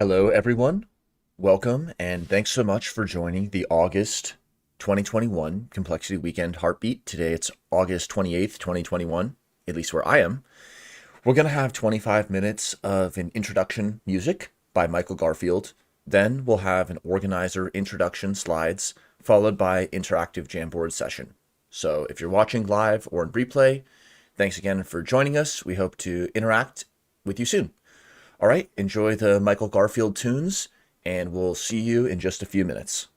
Hello, everyone. Welcome, and thanks so much for joining the August 2021 Complexity Weekend Heartbeat. Today it's August 28th, 2021, at least where I am. We're going to have 25 minutes of an introduction music by Michael Garfield. Then we'll have an organizer introduction slides, followed by interactive Jamboard session. So if you're watching live or in replay, thanks again for joining us. We hope to interact with you soon. All right, enjoy the Michael Garfield tunes, and we'll see you in just a few minutes.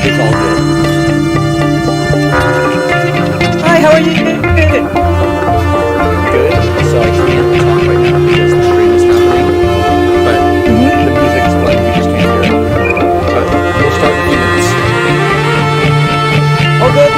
It's all good. Hi, how are you? Good. So I can't talk right now because the stream is happening, but the music is playing. You just can't hear it. But we'll start in a few minutes. All good.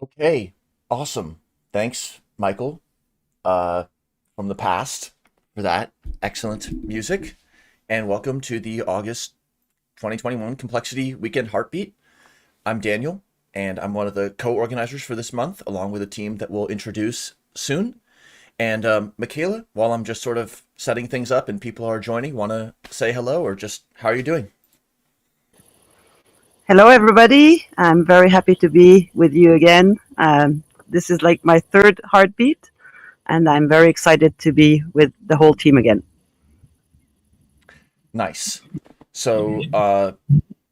Okay, awesome. Thanks, Michael, uh, from the past for that excellent music. And welcome to the August 2021 Complexity Weekend Heartbeat. I'm Daniel, and I'm one of the co-organizers for this month, along with a team that we'll introduce soon. And Michaela, while I'm just sort of setting things up and people are joining, want to say hello or just how are you doing? Hello, everybody. I'm very happy to be with you again. This is like my third heartbeat, and I'm very excited to be with the whole team again. Nice. So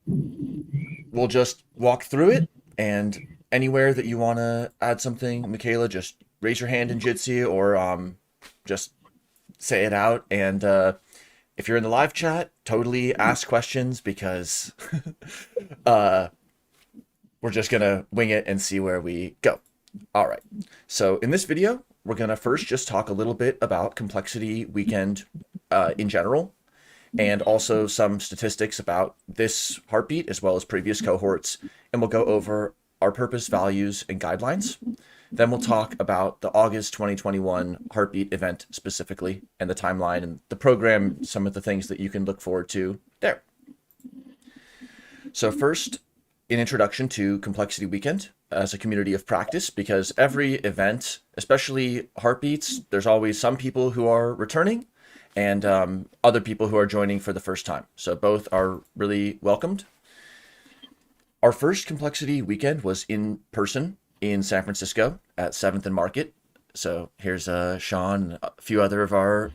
we'll just walk through it, and anywhere that you want to add something, Michaela, just raise your hand in Jitsi or just say it out. And if you're in the live chat, totally ask questions because uh, we're just gonna wing it and see where we go. All right. So in this video, we're gonna first just talk a little bit about Complexity Weekend in general, and also some statistics about this heartbeat as well as previous cohorts. And we'll go over our purpose, values, and guidelines. Then we'll talk about the August 2021 heartbeat event specifically and the timeline and the program, some of the things that you can look forward to there. So first, an introduction to Complexity Weekend as a community of practice, because every event, especially heartbeats, there's always some people who are returning and other people who are joining for the first time. So both are really welcomed. Our first Complexity Weekend was in person in San Francisco at 7th and Market. So here's Sean and a few other of our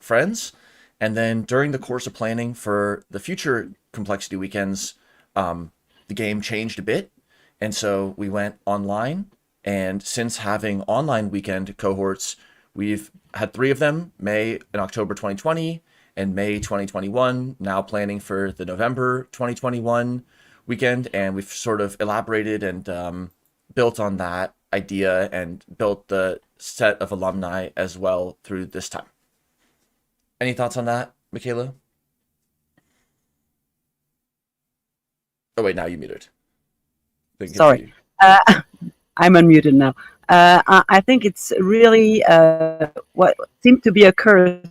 friends. And then during the course of planning for the future Complexity Weekends, the game changed a bit. And so we went online. And since having online weekend cohorts, we've had 3 of them, May and October 2020 and May 2021, now planning for the November 2021 weekend. And we've sort of elaborated and built on that idea and built the set of alumni as well through this time. Any thoughts on that, Michaela? Oh, wait, now you muted. Sorry, I'm unmuted now. I think it's really what seemed to be a curse.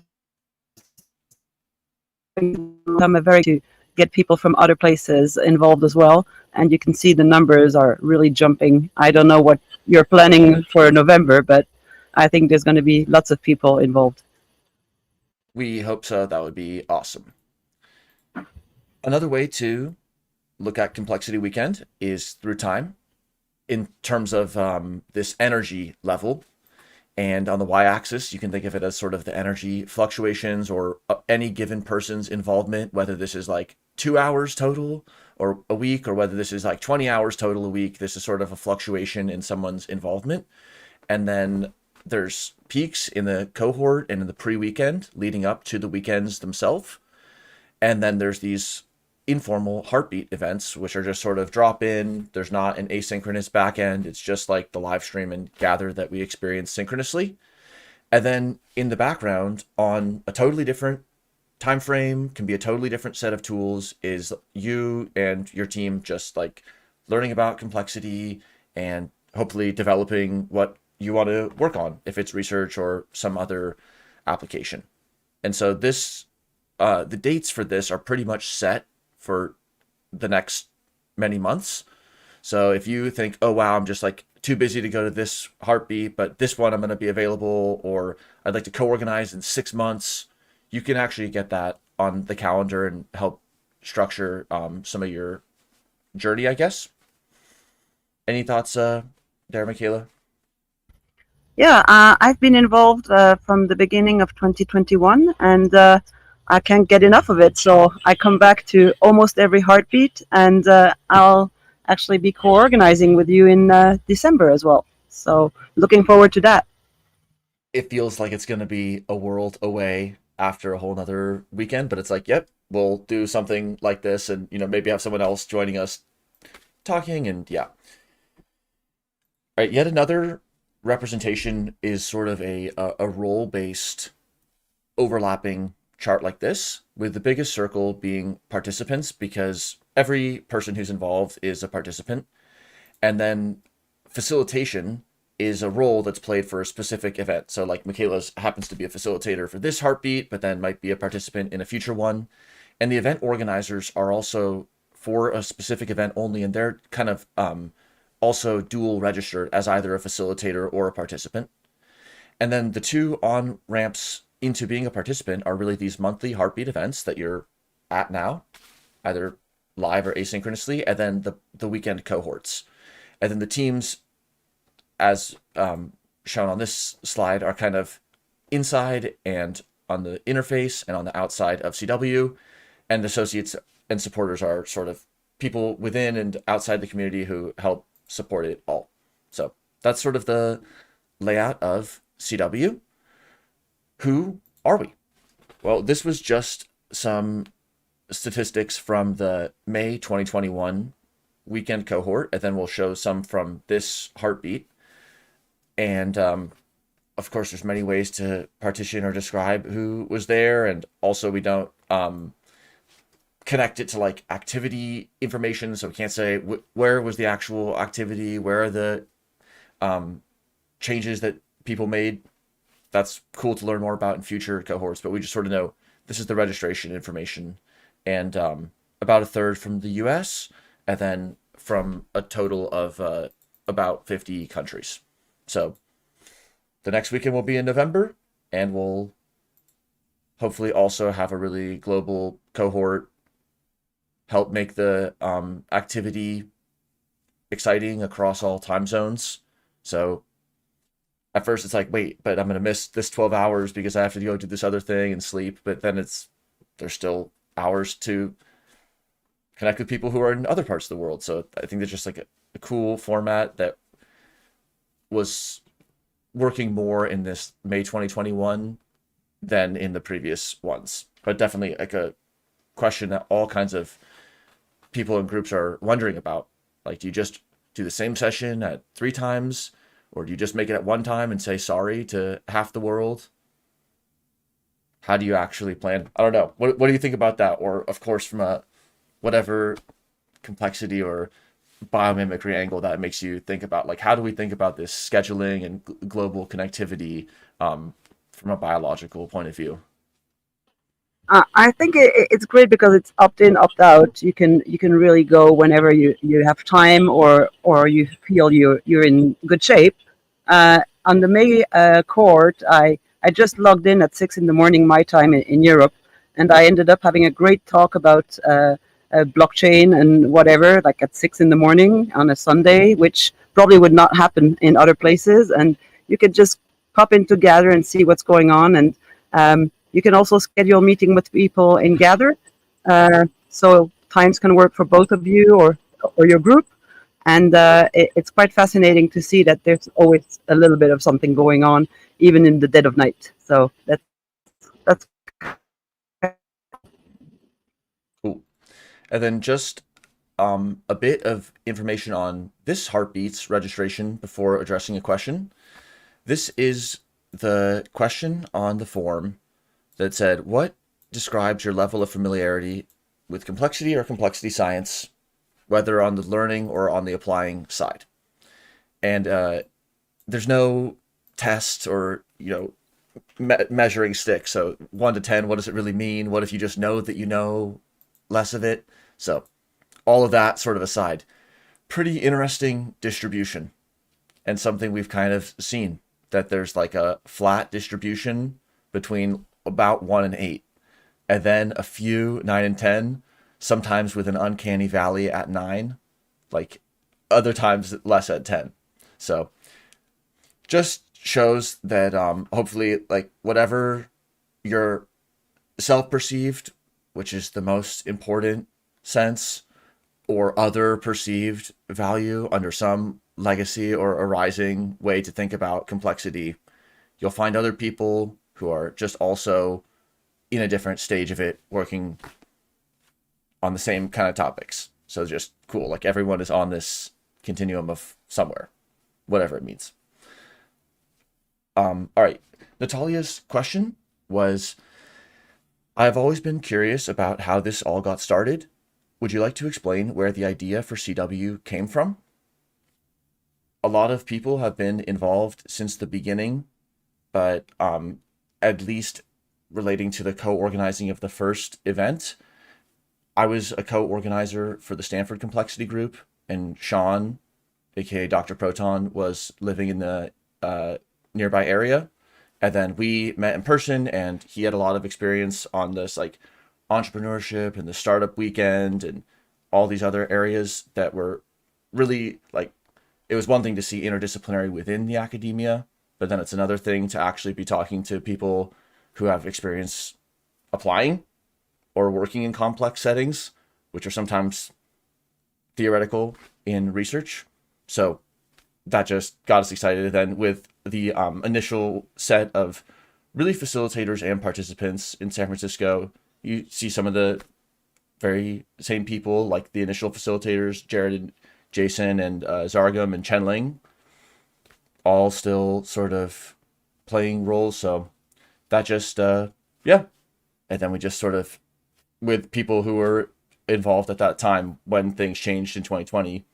I'm a very to get people from other places involved as well, and you can see the numbers are really jumping. I don't know what you're planning for November, but I think there's going to be lots of people involved. We hope so. That would be awesome. Another way to look at Complexity Weekend is through time in terms of this energy level. And on the y-axis, you can think of it as sort of the energy fluctuations or any given person's involvement, whether this is like 2 hours total or a week, or whether this is like 20 hours total a week. This is sort of a fluctuation in someone's involvement. And then there's peaks in the cohort and in the pre-weekend leading up to the weekends themselves. And then there's these informal heartbeat events, which are just sort of drop in. There's not an asynchronous backend. It's just like the live stream and gather that we experience synchronously. And then in the background, on a totally different time frame, can be a totally different set of tools, is you and your team just like learning about complexity and hopefully developing what you want to work on, if it's research or some other application. And so this, the dates for this are pretty much set for the next many months. So if you think, oh wow, I'm just like too busy to go to this heartbeat, but this one I'm going to be available, or I'd like to co-organize in 6 months, you can actually get that on the calendar and help structure some of your journey, I guess. Any thoughts there, Michaela? Yeah, I've been involved from the beginning of 2021, and I can't get enough of it. So I come back to almost every heartbeat, and I'll actually be co-organizing with you in December as well. So looking forward to that. It feels like it's going to be a world away after a whole nother weekend, but it's like, yep, we'll do something like this, and maybe have someone else joining us talking, and yeah. All right, yet another representation is sort of a role-based overlapping chart like this, with the biggest circle being participants, because every person who's involved is a participant. And then facilitation is a role that's played for a specific event. So like Michaela's happens to be a facilitator for this heartbeat, but then might be a participant in a future one. And the event organizers are also for a specific event only, and they're kind of also dual registered as either a facilitator or a participant. And then the two on ramps into being a participant are really these monthly heartbeat events that you're at now, either live or asynchronously, and then the weekend cohorts. And then the teams, as shown on this slide, are kind of inside and on the interface and on the outside of CW, and associates and supporters are sort of people within and outside the community who help support it all. So that's sort of the layout of CW. Who are we? Well, this was just some statistics from the May 2021 weekend cohort, and then we'll show some from this heartbeat. And of course, there's many ways to partition or describe who was there, and also we don't connect it to like activity information, so we can't say where was the actual activity, where are the changes that people made. That's cool to learn more about in future cohorts, but we just sort of know this is the registration information, and about a third from the US, and then from a total of about 50 countries. So the next weekend will be in November, and we'll hopefully also have a really global cohort, help make the activity exciting across all time zones. So at first it's like, wait, but I'm going to miss this 12 hours because I have to go do this other thing and sleep. But then there's still hours to connect with people who are in other parts of the world. So I think there's just like a cool format that was working more in this May 2021 than in the previous ones. But definitely like a question that all kinds of people and groups are wondering about. Like, do you just do the same session at 3 times? Or do you just make it at 1 time and say sorry to half the world? How do you actually plan? I don't know. What do you think about that? Or, of course, from a whatever complexity or biomimicry angle that makes you think about, like, how do we think about this scheduling and global connectivity from a biological point of view? I think it's great because it's opt in, opt out. You can really go whenever you have time or you feel you're in good shape. On the May cohort, I just logged in at 6 in the morning my time in Europe, and I ended up having a great talk about blockchain and whatever, like at 6 in the morning on a Sunday, which probably would not happen in other places. And you could just pop in to Gather and see what's going on, and you can also schedule a meeting with people in Gather, so times can work for both of you or your group. And it's quite fascinating to see that there's always a little bit of something going on, even in the dead of night. So that's Cool. And then just a bit of information on this Heartbeats registration before addressing a question. This is the question on the form that said, what describes your level of familiarity with complexity or complexity science, whether on the learning or on the applying side? And there's no test or, measuring stick. So 1 to 10, what does it really mean? What if you just know that you know less of it? So all of that sort of aside, pretty interesting distribution, and something we've kind of seen, that there's like a flat distribution between about 1 and 8, and then a few 9 and 10, sometimes with an uncanny valley at 9, like other times less at 10. So just shows that hopefully, like, whatever your self-perceived, which is the most important sense, or other perceived value under some legacy or arising way to think about complexity, you'll find other people who are just also in a different stage of it, working on the same kind of topics. So just cool. Like, everyone is on this continuum of somewhere, whatever it means. All right. Natalia's question was, I've always been curious about how this all got started. Would you like to explain where the idea for CW came from? A lot of people have been involved since the beginning, but at least relating to the co-organizing of the first event, I was a co-organizer for the Stanford Complexity Group, and Sean, aka Dr. Proton, was living in the nearby area. And then we met in person, and he had a lot of experience on this, like, entrepreneurship and the startup weekend and all these other areas that were really, like, it was one thing to see interdisciplinary within the academia, but then it's another thing to actually be talking to people who have experience applying or working in complex settings, which are sometimes theoretical in research. So that just got us excited. And then with the initial set of really facilitators and participants in San Francisco, you see some of the very same people, like the initial facilitators, Jared and Jason and Zargam and Chen Ling, all still sort of playing roles. So that just, yeah. And then we just sort of, with people who were involved at that time when things changed in 2020,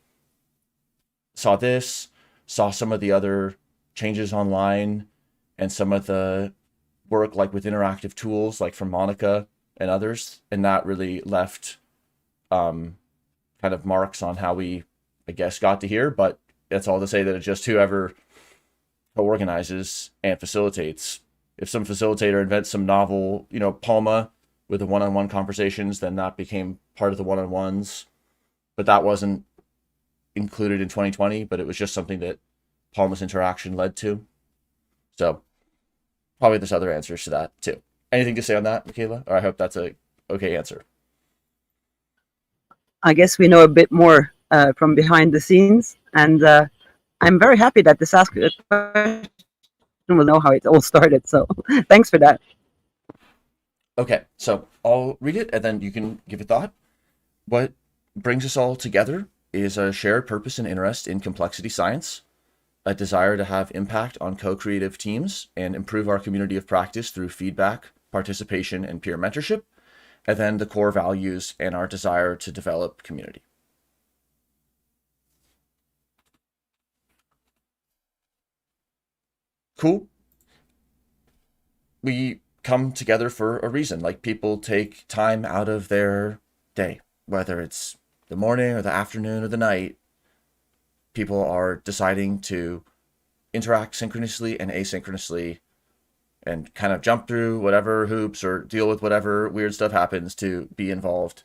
saw this, saw some of the other changes online, and some of the work, like with interactive tools, like from Monica and others. And that really left kind of marks on how we, I guess, got to here. But that's all to say that it's just whoever co-organizes and facilitates. If some facilitator invents some novel, Palma with the one-on-one conversations, then that became part of the one-on-ones. But that wasn't included in 2020, but it was just something that Palma's interaction led to. So probably there's other answers to that too. Anything to say on that, Michaela? Or I hope that's a okay answer. I guess we know a bit more from behind the scenes, and I'm very happy that this asked question will know how it all started. So thanks for that. Okay, so I'll read it and then you can give a thought. What brings us all together is a shared purpose and interest in complexity science, a desire to have impact on co-creative teams and improve our community of practice through feedback, participation, and peer mentorship, and then the core values and our desire to develop community. Cool. We come together for a reason. Like, people take time out of their day, whether it's the morning or the afternoon or the night. People are deciding to interact synchronously and asynchronously and kind of jump through whatever hoops or deal with whatever weird stuff happens to be involved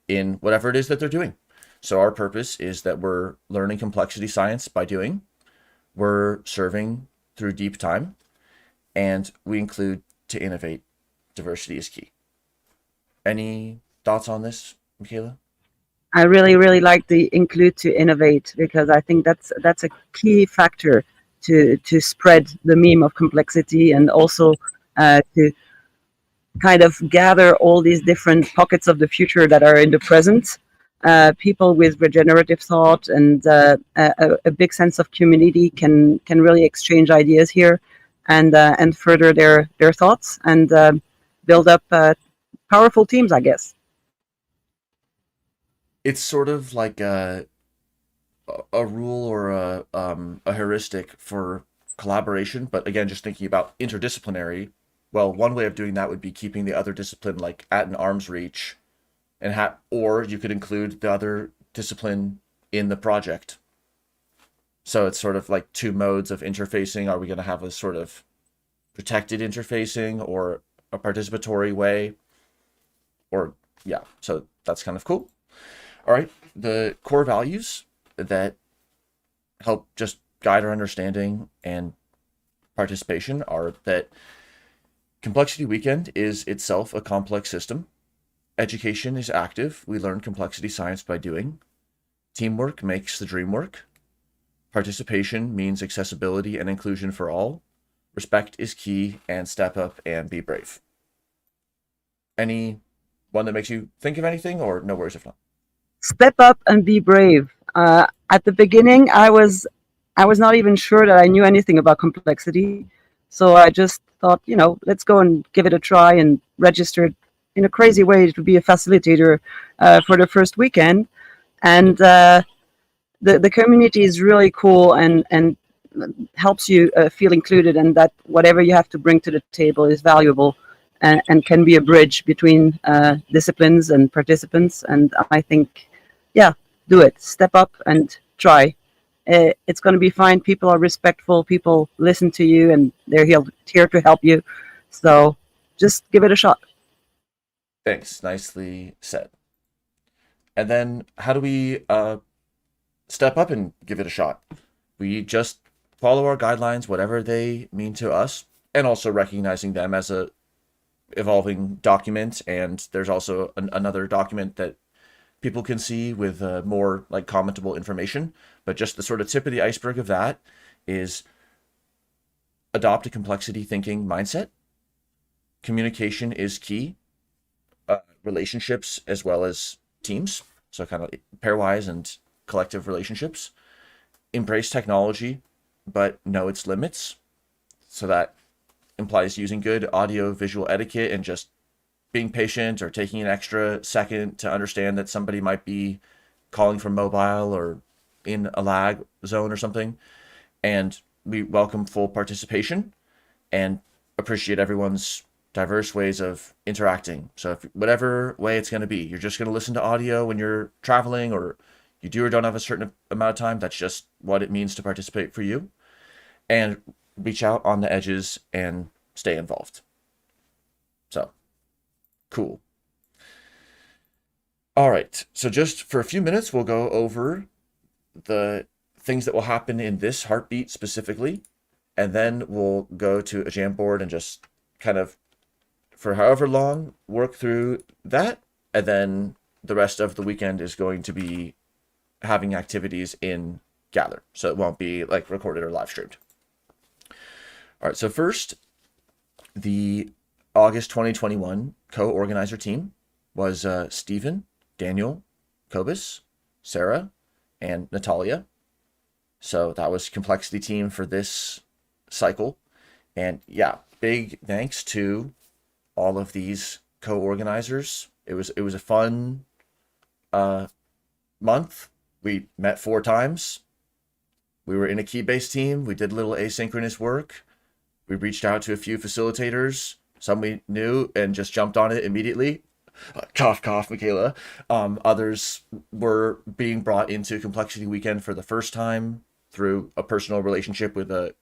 in whatever it is that they're doing. So our purpose is that we're learning complexity science by doing, we're serving through deep time, and we include to innovate. Diversity is key. Any thoughts on this, Michaela? I really, really like the include to innovate, because I think that's a key factor to spread the meme of complexity, and also to kind of gather all these different pockets of the future that are in the present people with regenerative thought and a big sense of community can really exchange ideas here and further their thoughts and build up powerful teams, I guess. It's sort of like a rule or a heuristic for collaboration, but again, just thinking about interdisciplinary. Well, one way of doing that would be keeping the other discipline like at an arm's reach, and or you could include the other discipline in the project. So it's sort of like two modes of interfacing. Are we going to have a sort of protected interfacing or a participatory way? Or yeah, so that's kind of cool. All right, the core values that help just guide our understanding and participation are that Complexity Weekend is itself a complex system. Education is active. We learn complexity science by doing. Teamwork makes the dream work. Participation means accessibility and inclusion for all. Respect is key, and step up and be brave. Any one that makes you think of anything, or no worries if not? Step up and be brave. At the beginning, I was not even sure that I knew anything about complexity, so I just thought, let's go and give it a try and registered in a crazy way to be a facilitator for the first weekend. And the community is really cool and helps you feel included, and that whatever you have to bring to the table is valuable and can be a bridge between disciplines and participants. And I think, yeah, do it. Step up and try. It's going to be fine. People are respectful. People listen to you, and they're here to help you. So just give it a shot. Thanks. Nicely said. And then how do we step up and give it a shot? We just follow our guidelines, whatever they mean to us, and also recognizing them as a evolving document. And there's also another document that people can see with more like commentable information. But just the sort of tip of the iceberg of that is adopt a complexity thinking mindset. Communication is key. Relationships as well as teams. So kind of pairwise and collective relationships. Embrace technology, but know its limits. So that implies using good audio visual etiquette and just being patient or taking an extra second to understand that somebody might be calling from mobile or in a lag zone or something. And we welcome full participation and appreciate everyone's diverse ways of interacting. So if whatever way it's going to be, you're just going to listen to audio when you're traveling, or you do or don't have a certain amount of time, that's just what it means to participate for you. And reach out on the edges and stay involved. So, cool. All right. So just for a few minutes, we'll go over the things that will happen in this heartbeat specifically. And then we'll go to a Jamboard and just kind of, for however long, work through that. And then the rest of the weekend is going to be having activities in Gather. So it won't be like recorded or live streamed. All right. So first, the August 2021 co-organizer team was Stephen, Daniel, Kobus, Sarah, and Natalia. So that was complexity team for this cycle. And yeah, big thanks to all of these co-organizers. It was a fun month. We met 4 times. We were in a key-based team. We did a little asynchronous work. We reached out to a few facilitators. Some we knew and just jumped on it immediately. Cough, cough, Michaela. Others were being brought into Complexity Weekend for the first time through a personal relationship with a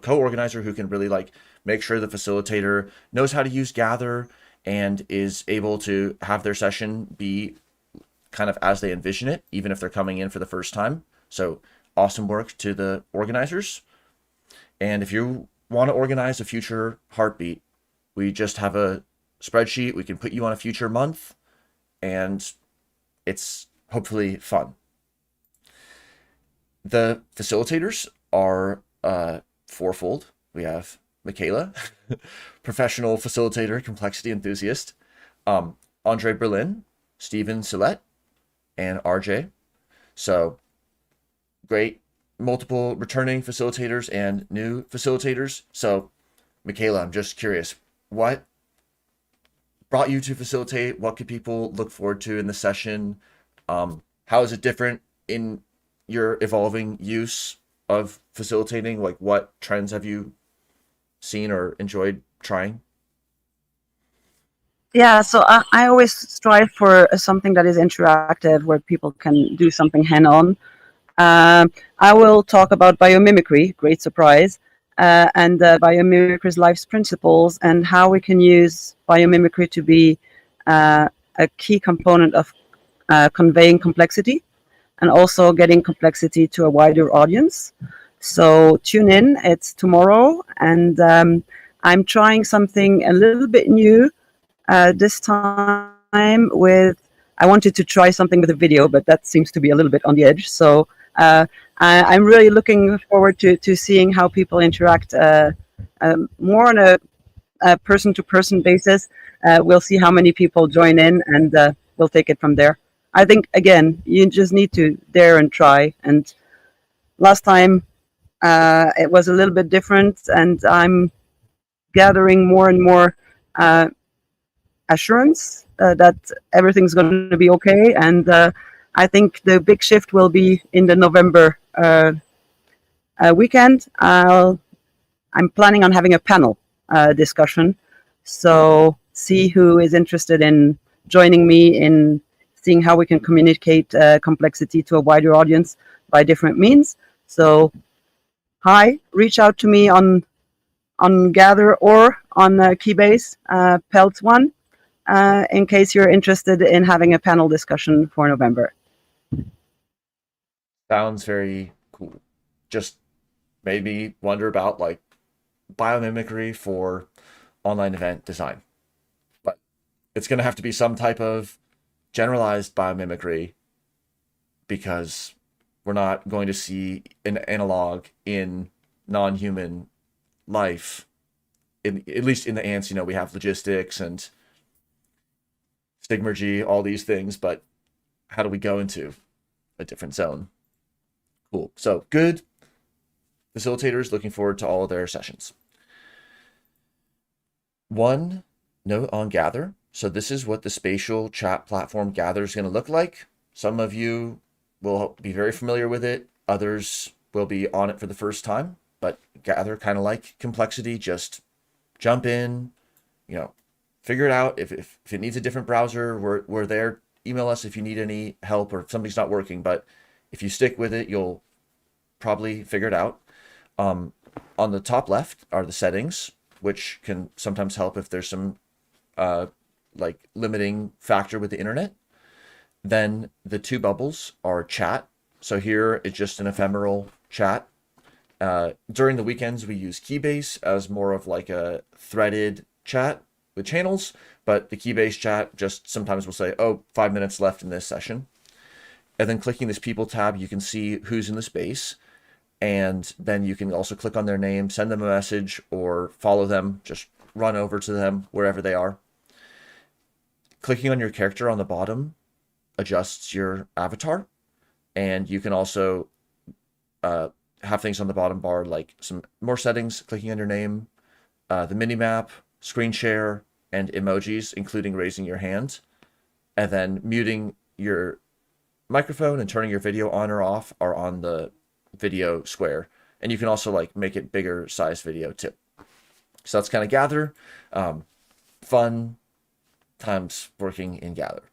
co-organizer who can really like make sure the facilitator knows how to use Gather and is able to have their session be kind of as they envision it, even if they're coming in for the first time. So awesome work to the organizers. And if you want to organize a future heartbeat, we just have a spreadsheet. We can put you on a future month, and it's hopefully fun. The facilitators are fourfold. We have Michaela, professional facilitator, complexity enthusiast, Andre Berlin, Stephen Sillette, and RJ. So great, multiple returning facilitators and new facilitators. So Michaela, I'm just curious, what brought you to facilitate? What could people look forward to in the session? How is it different in your evolving use of facilitating? Like, what trends have you seen or enjoyed trying? Yeah, so I always strive for something that is interactive where people can do something hand on. I will talk about biomimicry, great surprise, and biomimicry's life's principles and how we can use biomimicry to be a key component of conveying complexity and also getting complexity to a wider audience. So tune in, it's tomorrow, and I'm trying something a little bit new this time with, I wanted to try something with a video, but that seems to be a little bit on the edge. So uh, I'm really looking forward to seeing how people interact more on a person-to-person basis. We'll see how many people join in, and we'll take it from there. I think, again, you just need to dare and try. And last time it was a little bit different, and I'm gathering more and more assurance that everything's going to be okay. And I think the big shift will be in the November weekend. I'm planning on having a panel discussion. So see who is interested in joining me in seeing how we can communicate complexity to a wider audience by different means. So hi, reach out to me on Gather or on Keybase, Pelt1, in case you're interested in having a panel discussion for November. Sounds very cool. Just made me wonder about like biomimicry for online event design. But it's going to have to be some type of generalized biomimicry because we're not going to see an analog in non-human life. At least in the ants, we have logistics and stigmergy, all these things, but how do we go into a different zone? Cool. So good facilitators, looking forward to all of their sessions. One note on Gather. So this is what the spatial chat platform Gather is going to look like. Some of you will be very familiar with it. Others will be on it for the first time, but Gather, kind of like Complexity, just jump in, figure it out. If it needs a different browser, we're there. Email us if you need any help or if something's not working, but if you stick with it, you'll probably figure it out. On the top left are the settings, which can sometimes help if there's some like limiting factor with the internet. Then the two bubbles are chat. So here it's just an ephemeral chat. During the weekends, we use Keybase as more of like a threaded chat with channels, but the Keybase chat just sometimes will say, oh, 5 minutes left in this session. And then clicking this people tab, you can see who's in the space. And then you can also click on their name, send them a message, or follow them, just run over to them wherever they are. Clicking on your character on the bottom adjusts your avatar. And you can also have things on the bottom bar like some more settings, clicking on your name, the mini map, screen share, and emojis, including raising your hand. And then muting your microphone and turning your video on or off are on the video square. And you can also like make it bigger size video too. So that's kind of Gather. Fun times working in Gather.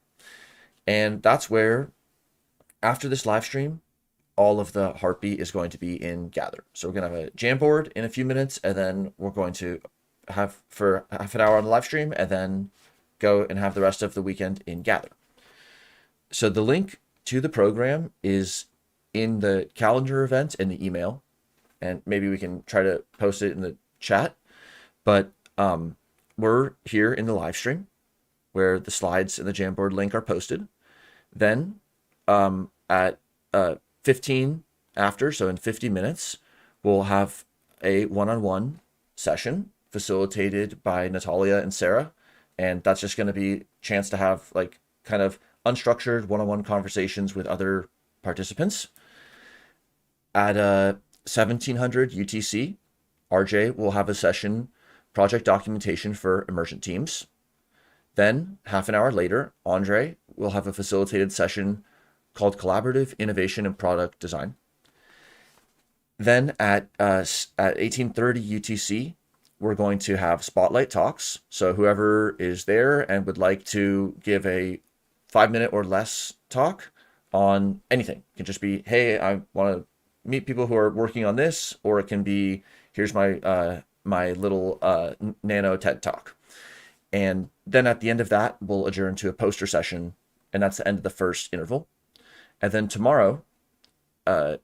And that's where, after this live stream, all of the heartbeat is going to be in Gather. So we're going to have a Jamboard in a few minutes, and then we're going to have for half an hour on the live stream, and then go and have the rest of the weekend in Gather. So the link to the program is in the calendar event and the email, and maybe we can try to post it in the chat. But we're here in the live stream where the slides and the Jamboard link are posted. Then at 15 after, so in 50 minutes, we'll have a one-on-one session facilitated by Natalia and Sarah. And that's just going to be a chance to have like kind of unstructured one-on-one conversations with other participants. At 1700 UTC, RJ will have a session, project documentation for emergent teams. Then, half an hour later, Andre will have a facilitated session called Collaborative Innovation and Product Design. Then at 1830 UTC, we're going to have spotlight talks. So whoever is there and would like to give a 5-minute or less talk on anything, it can just be, hey, I want to meet people who are working on this, or it can be, here's my my little nano TED talk. And then at the end of that, we'll adjourn to a poster session, and that's the end of the first interval. And then tomorrow, 1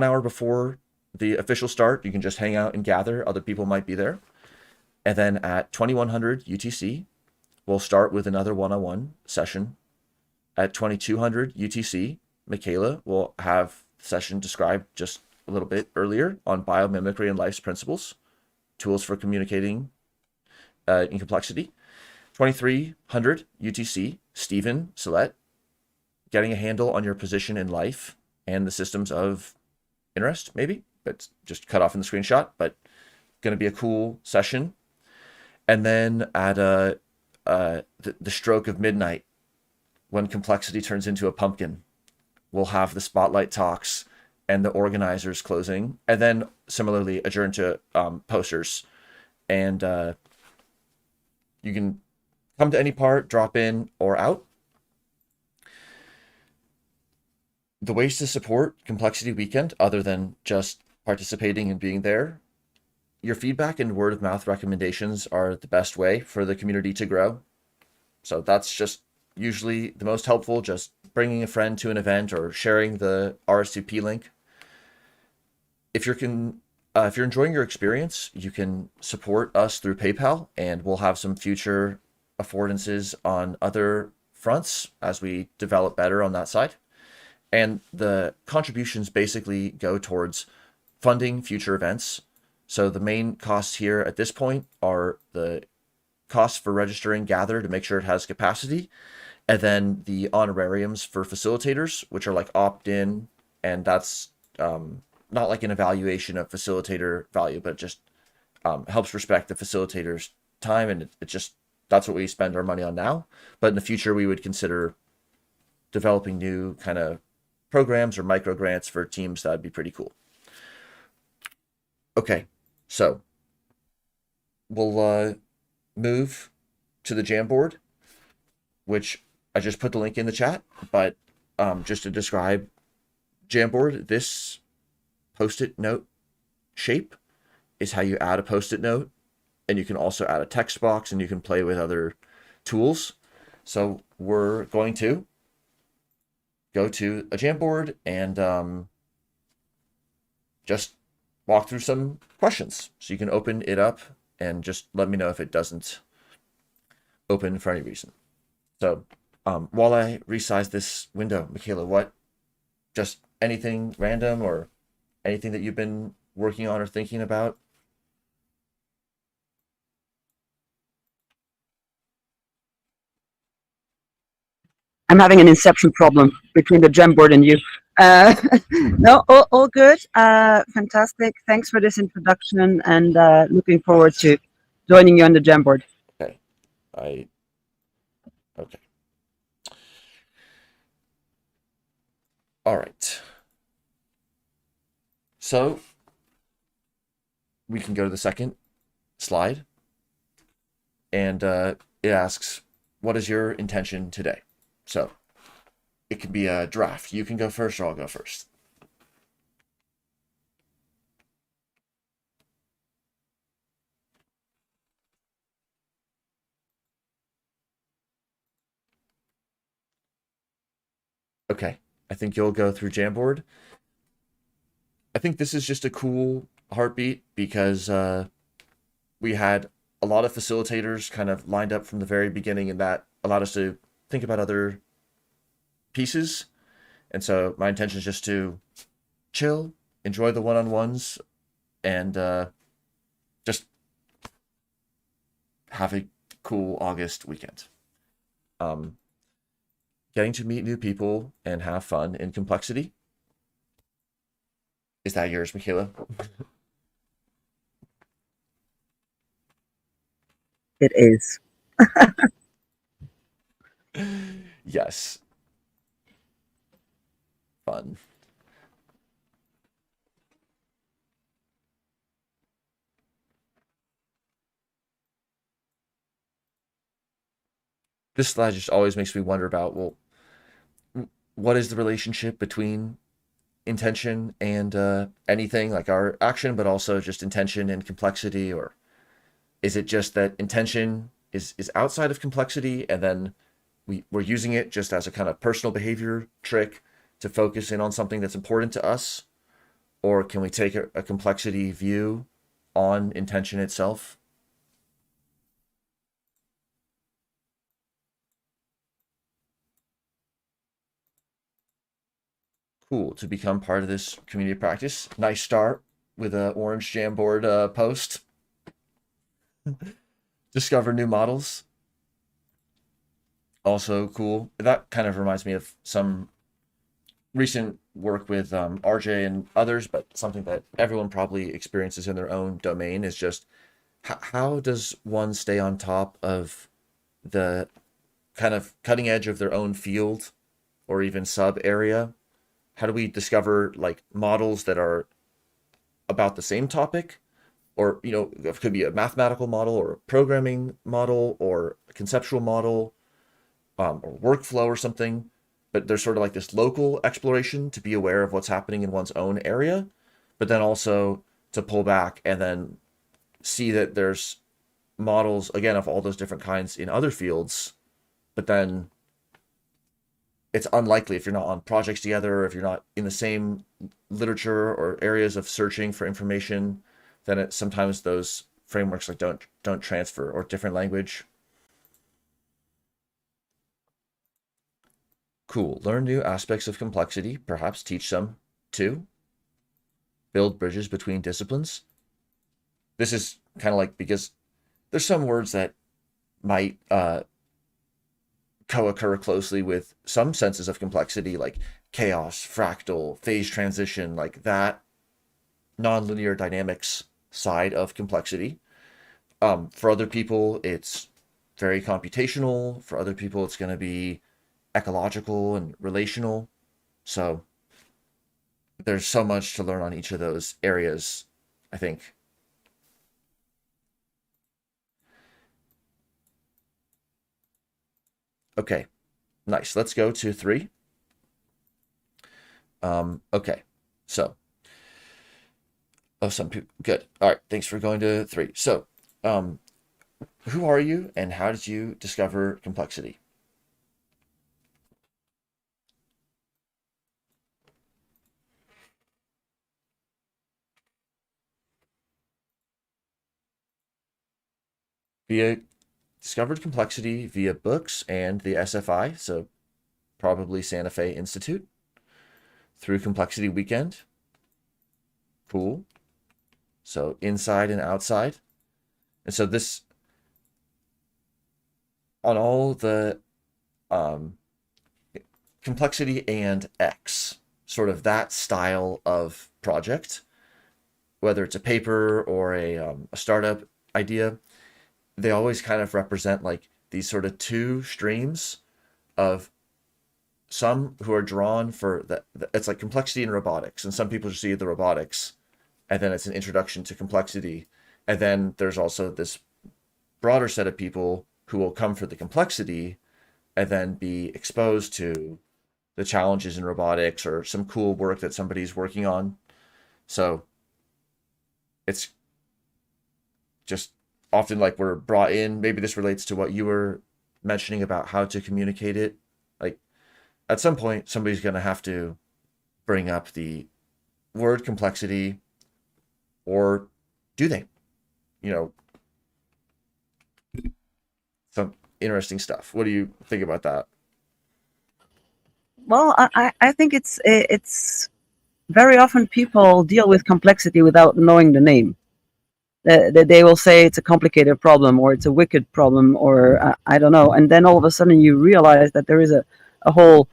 hour before the official start, you can just hang out and gather. Other people might be there. And then at 2100 UTC, we'll start with another one-on-one session. At 2200 UTC, Michaela will have the session described just a little bit earlier on biomimicry and life's principles, tools for communicating in complexity. 2300 UTC, Stephen Sillette, getting a handle on your position in life and the systems of interest, maybe, but just cut off in the screenshot, but going to be a cool session. And then at the stroke of midnight, when complexity turns into a pumpkin, we'll have the spotlight talks and the organizers closing, and then similarly adjourn to posters. And you can come to any part, drop in or out. The ways to support Complexity Weekend, other than just participating and being there, your feedback and word of mouth recommendations are the best way for the community to grow. So that's just usually the most helpful, just bringing a friend to an event or sharing the RSVP link. If you're enjoying your experience, you can support us through PayPal, and we'll have some future affordances on other fronts as we develop better on that side. And the contributions basically go towards funding future events. So the main costs here at this point are the costs for registering Gather to make sure it has capacity, and then the honorariums for facilitators, which are like opt-in, and that's not like an evaluation of facilitator value, but it just helps respect the facilitator's time, and it just, that's what we spend our money on now. But in the future, we would consider developing new kind of programs or micro grants for teams. That'd be pretty cool. Okay, so we'll move to the Jamboard, which I just put the link in the chat, but just to describe Jamboard, this post-it note shape is how you add a post-it note, and you can also add a text box, and you can play with other tools. So we're going to go to a Jamboard and just walk through some questions. So you can open it up and just let me know if it doesn't open for any reason. So while I resize this window, Michaela, what, just anything random or anything that you've been working on or thinking about? I'm having an inception problem between the Jamboard and you. No, all good. Fantastic. Thanks for this introduction, and looking forward to joining you on the Jamboard. Okay. Okay. All right. So we can go to the second slide, and it asks, what is your intention today? So it can be a draft. You can go first, or I'll go first. Okay, I think you'll go through Jamboard. I think this is just a cool heartbeat because we had a lot of facilitators kind of lined up from the very beginning, and that allowed us to think about other pieces. And so my intention is just to chill, enjoy the one-on-ones, and just have a cool August weekend. getting to meet new people and have fun in complexity. Is that yours, Michaela? It is. Yes, fun. This slide just always makes me wonder about, well, what is the relationship between intention and anything like our action, but also just intention and complexity? Or is it just that intention is outside of complexity, and then we're using it just as a kind of personal behavior trick to focus in on something that's important to us? Or can we take a complexity view on intention itself? Cool, to become part of this community practice. Nice start with a orange Jamboard post. Discover new models. Also cool. That kind of reminds me of some recent work with RJ and others, but something that everyone probably experiences in their own domain is just how does one stay on top of the kind of cutting edge of their own field or even sub area? How do we discover like models that are about the same topic? Or, it could be a mathematical model or a programming model or a conceptual model, or workflow or something. But there's sort of like this local exploration to be aware of what's happening in one's own area, but then also to pull back and then see that there's models, again, of all those different kinds in other fields. But then it's unlikely, if you're not on projects together, or if you're not in the same literature or areas of searching for information, then sometimes those frameworks like don't transfer, or different language. Cool. Learn new aspects of complexity, perhaps teach some too. Build bridges between disciplines. This is kind of like, because there's some words that might co-occur closely with some senses of complexity, like chaos, fractal, phase transition, like that nonlinear dynamics side of complexity. For other people, it's very computational. For other people, it's going to be ecological and relational. So there's so much to learn on each of those areas, I think. Okay, nice. Let's go to 3. Okay, so, some people, good. All right, thanks for going to 3. So, who are you and how did you discover complexity? Via discovered complexity via books and the SFI, so probably Santa Fe Institute, through Complexity Weekend. Cool. So inside and outside. And so this, on all the complexity and X, sort of that style of project, whether it's a paper or a startup idea, they always kind of represent like these sort of two streams of some who are drawn for it's like complexity and robotics, and some people just see the robotics, and then it's an introduction to complexity, and then there's also this broader set of people who will come for the complexity and then be exposed to the challenges in robotics or some cool work that somebody's working on. So it's just often like we're brought in. Maybe this relates to what you were mentioning about how to communicate it. Like at some point, somebody's going to have to bring up the word complexity, or do they? You know, some interesting stuff. What do you think about that? Well, I think it's very often people deal with complexity without knowing the name. They will say it's a complicated problem or it's a wicked problem or I don't know, and then all of a sudden you realize that there is a whole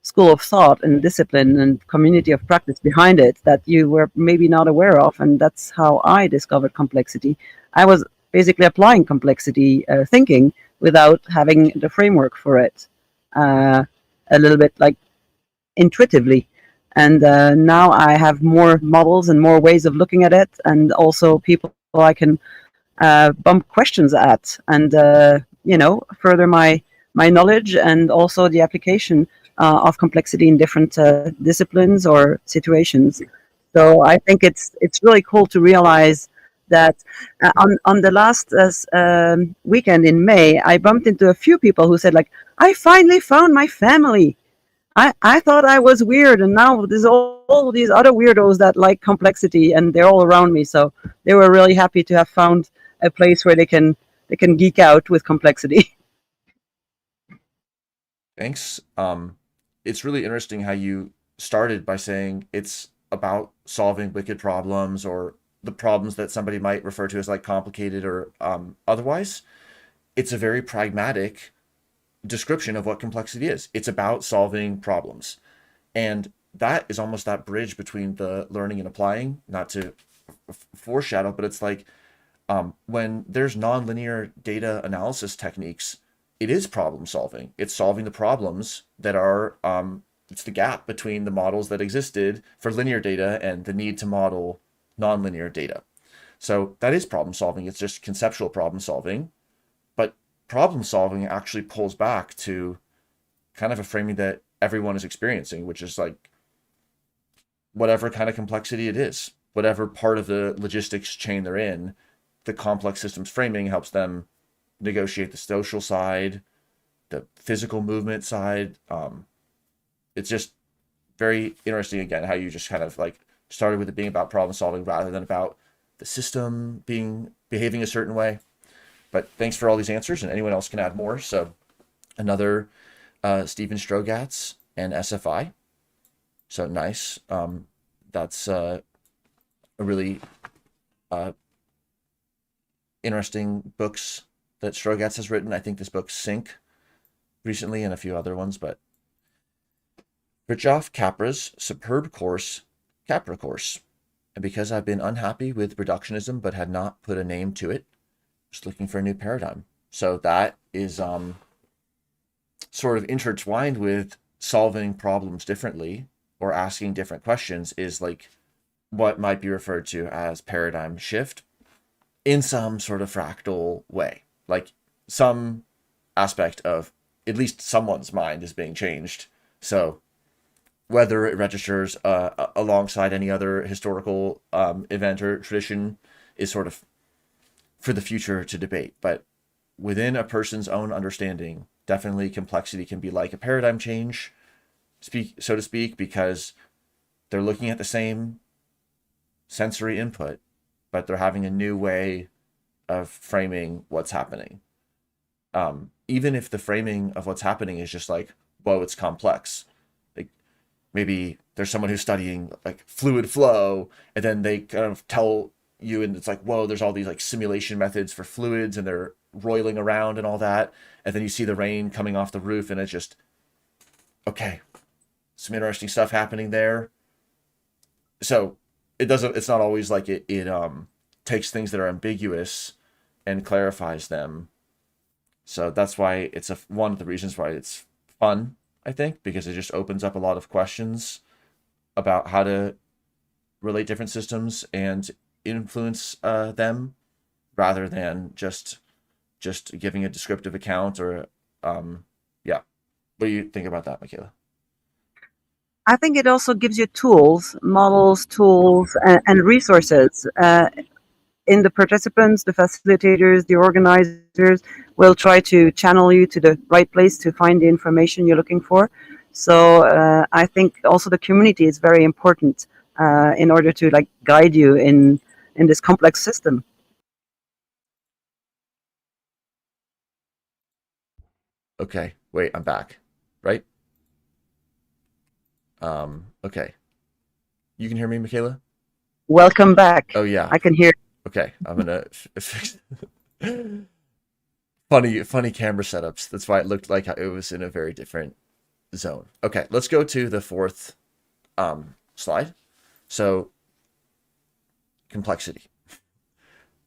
school of thought and discipline and community of practice behind it that you were maybe not aware of. And that's how I discovered complexity. I was basically applying complexity thinking without having the framework for it, uh, a little bit like intuitively. And now I have more models and more ways of looking at it, and also people I can bump questions at, and further my knowledge and also the application of complexity in different disciplines or situations. So I think it's really cool to realize that on the last weekend in May, I bumped into a few people who said like, I finally found my family. I thought I was weird, and now there's all these other weirdos that like complexity, and they're all around me. So they were really happy to have found a place where they can geek out with complexity. Thanks. It's really interesting how you started by saying it's about solving wicked problems or the problems that somebody might refer to as like complicated or otherwise. It's a very pragmatic description of what complexity is. It's about solving problems. And that is almost that bridge between the learning and applying, not to foreshadow, but it's like when there's nonlinear data analysis techniques, it is problem solving. It's solving the problems that are, it's the gap between the models that existed for linear data and the need to model nonlinear data. So that is problem solving. It's just conceptual problem solving. But problem solving actually pulls back to kind of a framing that everyone is experiencing, which is like whatever kind of complexity it is, whatever part of the logistics chain they're in, the complex systems framing helps them negotiate the social side, the physical movement side. It's just very interesting again how you just kind of like started with it being about problem solving rather than about the system behaving a certain way. But thanks for all these answers, and anyone else can add more. So another Stephen Strogatz and SFI. So nice. That's a really interesting books that Strogatz has written. I think this book Sync recently and a few other ones, but Fritjof Capra's superb course, Capra course. And because I've been unhappy with reductionism but had not put a name to it, just looking for a new paradigm. So that is sort of intertwined with solving problems differently or asking different questions is like what might be referred to as paradigm shift in some sort of fractal way. Like some aspect of at least someone's mind is being changed. So whether it registers alongside any other historical event or tradition is sort of for the future to debate. But within a person's own understanding, definitely complexity can be like a paradigm change, so to speak, because they're looking at the same sensory input, but they're having a new way of framing what's happening. Even if the framing of what's happening is just like, whoa, it's complex. Like maybe there's someone who's studying like fluid flow, and then they kind of tell you, and it's like, whoa, there's all these like simulation methods for fluids, and they're roiling around and all that. And then you see the rain coming off the roof, and it's just, okay, some interesting stuff happening there. So it's not always like it takes things that are ambiguous and clarifies them. So that's why it's one of the reasons why it's fun, I think, because it just opens up a lot of questions about how to relate different systems and influence them rather than just giving a descriptive account or yeah. What do you think about that, Michaela? I think it also gives you tools, models, tools, and resources. In the participants, the facilitators, the organizers will try to channel you to the right place to find the information you're looking for. So I think also the community is very important in order to like guide you in this complex system. Okay, wait, I'm back, right? Okay. You can hear me, Michaela? Welcome back. Oh yeah. I can hear. Okay, I'm gonna fix funny camera setups. That's why it looked like it was in a very different zone. Okay, let's go to the fourth slide. So complexity,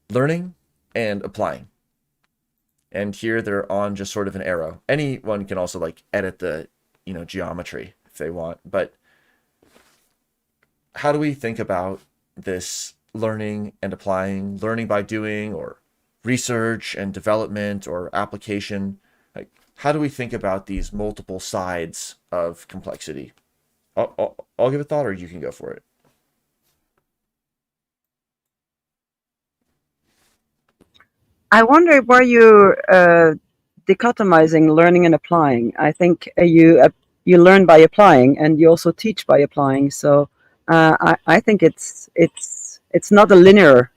learning and applying. And here they're on just sort of an arrow. Anyone can also like edit the, geometry if they want. But how do we think about this learning and applying, learning by doing, or research and development, or application? Like, how do we think about these multiple sides of complexity? I'll give a thought, or you can go for it. I wonder where you're dichotomizing learning and applying. I think you learn by applying, and you also teach by applying. So I think it's not a linear,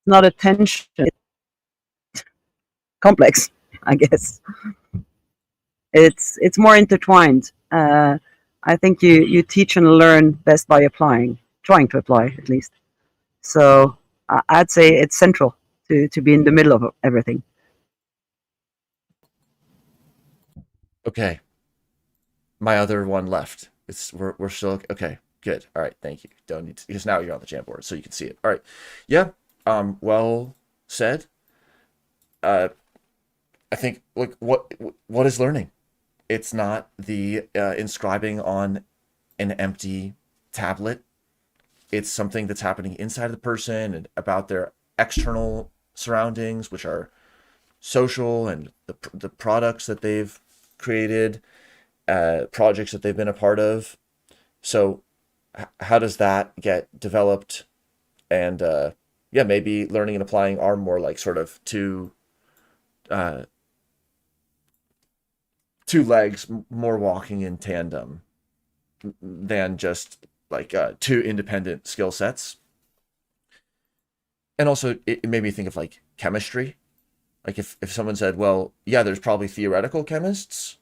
not a tension. It's complex, I guess. It's more intertwined. I think you teach and learn best by applying, trying to apply at least. So I'd say it's central to be in the middle of everything. Okay, my other one left. We're still okay. Good. All right. Thank you. Don't need to, because now you're on the Jamboard, so you can see it. All right. Yeah. Well said. Uh, I think like what is learning? It's not the inscribing on an empty tablet. It's something that's happening inside of the person and about their external surroundings, which are social and the products that they've created, projects that they've been a part of. So how does that get developed? And yeah, maybe learning and applying are more like sort of uh, two legs, more walking in tandem than just like two independent skill sets. And also, it made me think of like chemistry. Like if someone said, well, yeah, there's probably theoretical chemists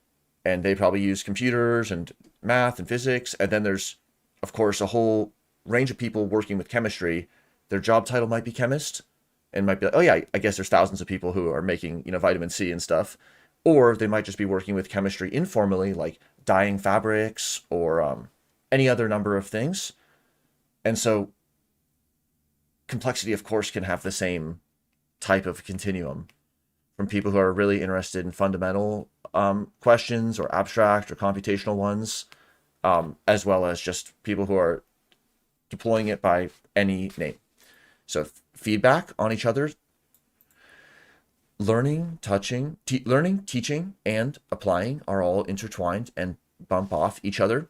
and they probably use computers and math and physics. And then there's, of course, a whole range of people working with chemistry. Their job title might be chemist and might be like, oh, yeah, I guess there's thousands of people who are making, vitamin C and stuff. Or they might just be working with chemistry informally, like dyeing fabrics or any other number of things. And so complexity, of course, can have the same type of continuum from people who are really interested in fundamental questions or abstract or computational ones, as well as just people who are deploying it by any name. So feedback on each other, learning, learning, teaching, and applying are all intertwined and bump off each other.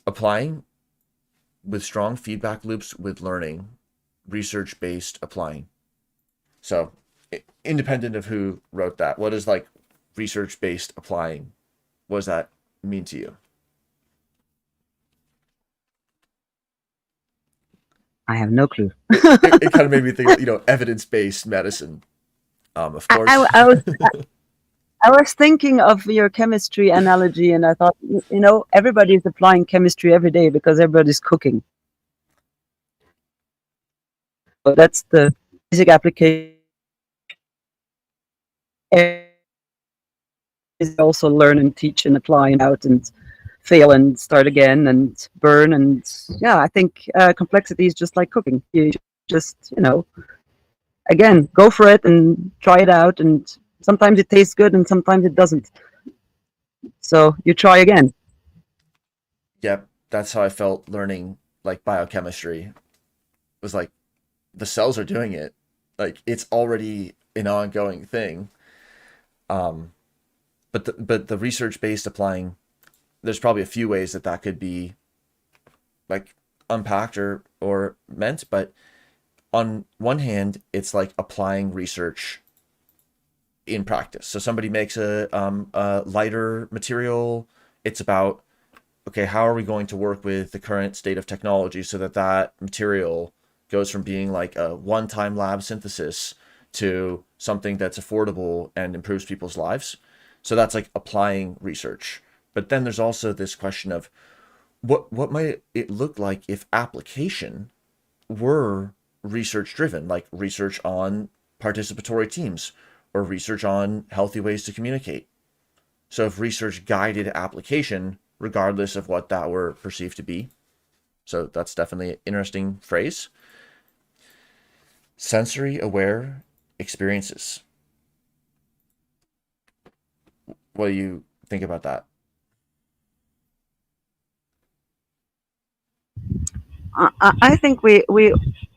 Applying with strong feedback loops with learning, research-based applying. So independent of who wrote that, what is like research-based applying? What does that mean to you? I have no clue. It kind of made me think, evidence-based medicine. Of I, course. I, I was I was thinking of your chemistry analogy, and I thought, everybody is applying chemistry every day because everybody's cooking. So that's the basic application. Is also learn and teach and apply and out and fail and start again and burn. And yeah, I think complexity is just like cooking. You just, again, go for it and try it out. And sometimes it tastes good and sometimes it doesn't. So you try again. Yep, that's how I felt learning like biochemistry. It was like the cells are doing it. Like it's already an ongoing thing. Um, but the research based applying, there's probably a few ways that could be like unpacked or meant. But on one hand, it's like applying research in practice. So somebody makes a lighter material. It's about, okay, how are we going to work with the current state of technology so that material goes from being like a one-time lab synthesis to something that's affordable and improves people's lives. So that's like applying research. But then there's also this question of what might it look like if application were research driven, like research on participatory teams, or research on healthy ways to communicate. So if research guided application, regardless of what that were perceived to be. So that's definitely an interesting phrase. Sensory aware experiences. What do you think about that? I think we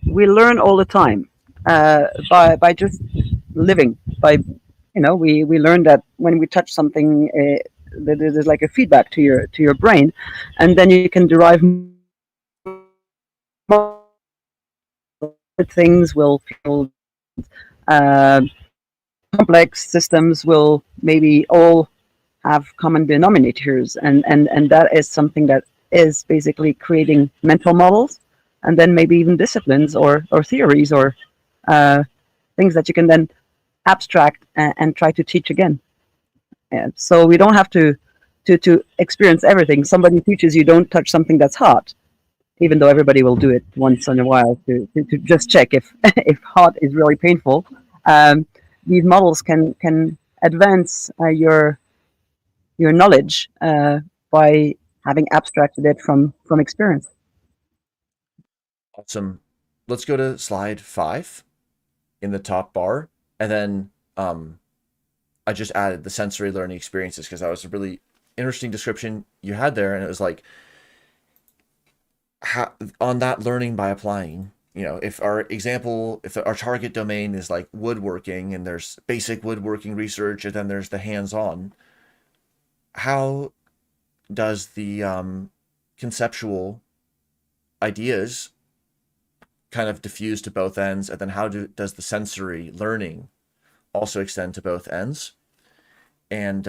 learn all the time by just living. By we learn that when we touch something, that there's like a feedback to your brain, and then you can derive more things will feel uh, complex systems will maybe all have common denominators, and that is something that is basically creating mental models, and then maybe even disciplines or theories or things that you can then abstract and try to teach again. And so we don't have to experience everything. Somebody teaches you don't touch something that's hot, even though everybody will do it once in a while to just check if if hot is really painful. Um, these models can advance your knowledge by having abstracted it from experience. Awesome. Let's go to slide 5 in the top bar. And then I just added the sensory learning experiences because that was a really interesting description you had there. And it was like, on that learning by applying, if our target domain is like woodworking and there's basic woodworking research and then there's the hands-on, how does the conceptual ideas kind of diffuse to both ends, and then does the sensory learning also extend to both ends? And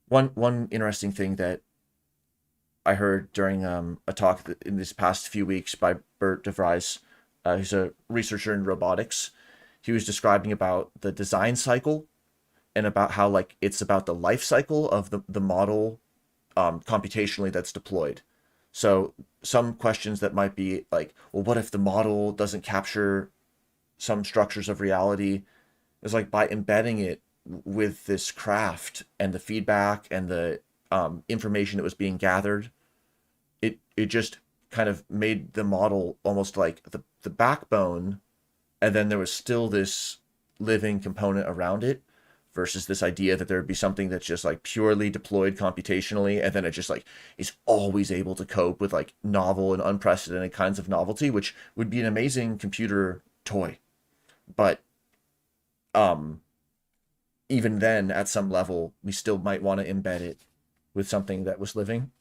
one interesting thing that I heard during a talk in this past few weeks by Bert DeVries, who's a researcher in robotics. He was describing about the design cycle and about how like it's about the life cycle of the model computationally that's deployed. So some questions that might be like, well, what if the model doesn't capture some structures of reality? Is like by embedding it with this craft and the feedback and the information that was being gathered, it just kind of made the model almost like the backbone, and then there was still this living component around it, versus this idea that there would be something that's just like purely deployed computationally, and then it just like is always able to cope with like novel and unprecedented kinds of novelty, which would be an amazing computer toy. But even then, at some level, we still might want to embed it with something that was living.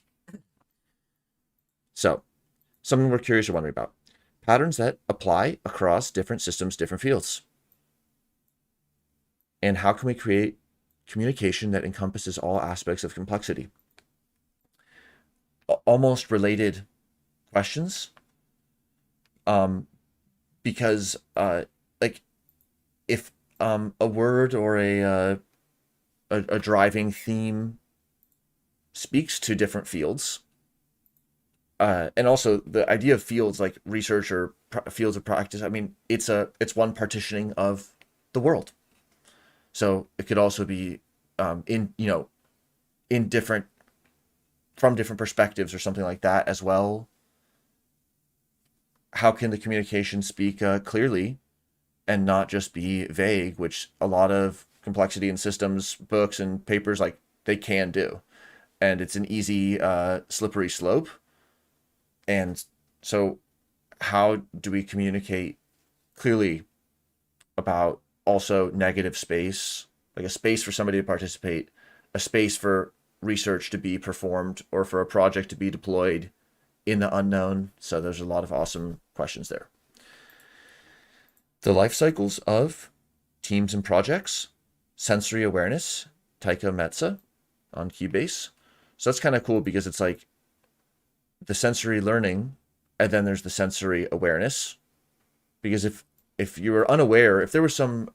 So, something we're curious or wondering about. Patterns that apply across different systems, different fields. And how can we create communication that encompasses all aspects of complexity? Almost related questions. Because like if a word or a driving theme speaks to different fields, and also the idea of fields like research or fields of practice, I mean, it's one partitioning of the world. So it could also be in different, from different perspectives or something like that as well. How can the communication speak clearly and not just be vague, which a lot of complexity in systems books and papers, like, they can do, and it's an easy slippery slope. And so how do we communicate clearly about also negative space, like a space for somebody to participate, a space for research to be performed, or for a project to be deployed in the unknown? So there's a lot of awesome questions there. The life cycles of teams and projects, sensory awareness, Taika Metsa on Keybase. So that's kind of cool because it's like the sensory learning, and then there's the sensory awareness. Because if you were unaware, if there was some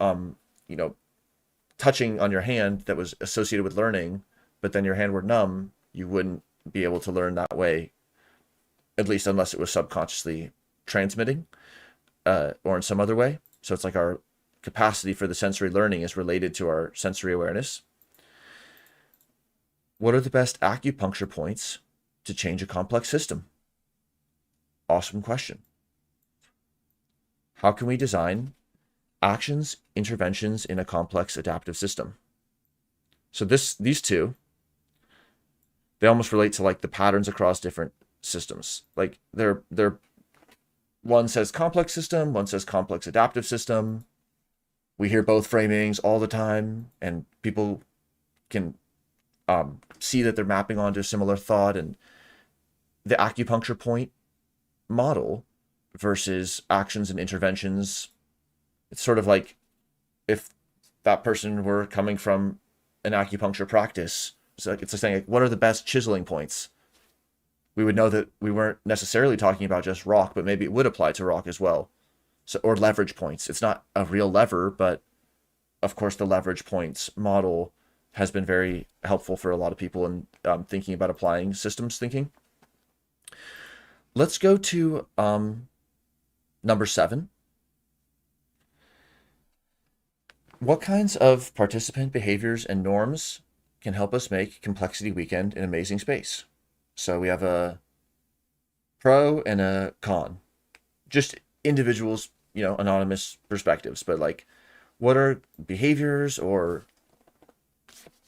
touching on your hand that was associated with learning, but then your hand were numb, you wouldn't be able to learn that way, at least unless it was subconsciously transmitting, or in some other way. So it's like our capacity for the sensory learning is related to our sensory awareness. What are the best acupuncture points to change a complex system? Awesome question. How can we design actions, interventions in a complex adaptive system? So these two, they almost relate to like the patterns across different systems. Like they're one says complex system, one says complex adaptive system. We hear both framings all the time, and people can see that they're mapping onto a similar thought. And the acupuncture point model versus actions and interventions, it's sort of like if that person were coming from an acupuncture practice. So it's like saying, like, what are the best chiseling points? We would know that we weren't necessarily talking about just rock, but maybe it would apply to rock as well. So, or leverage points. It's not a real lever, but of course the leverage points model has been very helpful for a lot of people in thinking about applying systems thinking. Let's go to number 7. What kinds of participant behaviors and norms can help us make Complexity Weekend an amazing space? So we have a pro and a con. Just individuals, anonymous perspectives, but like, what are behaviors or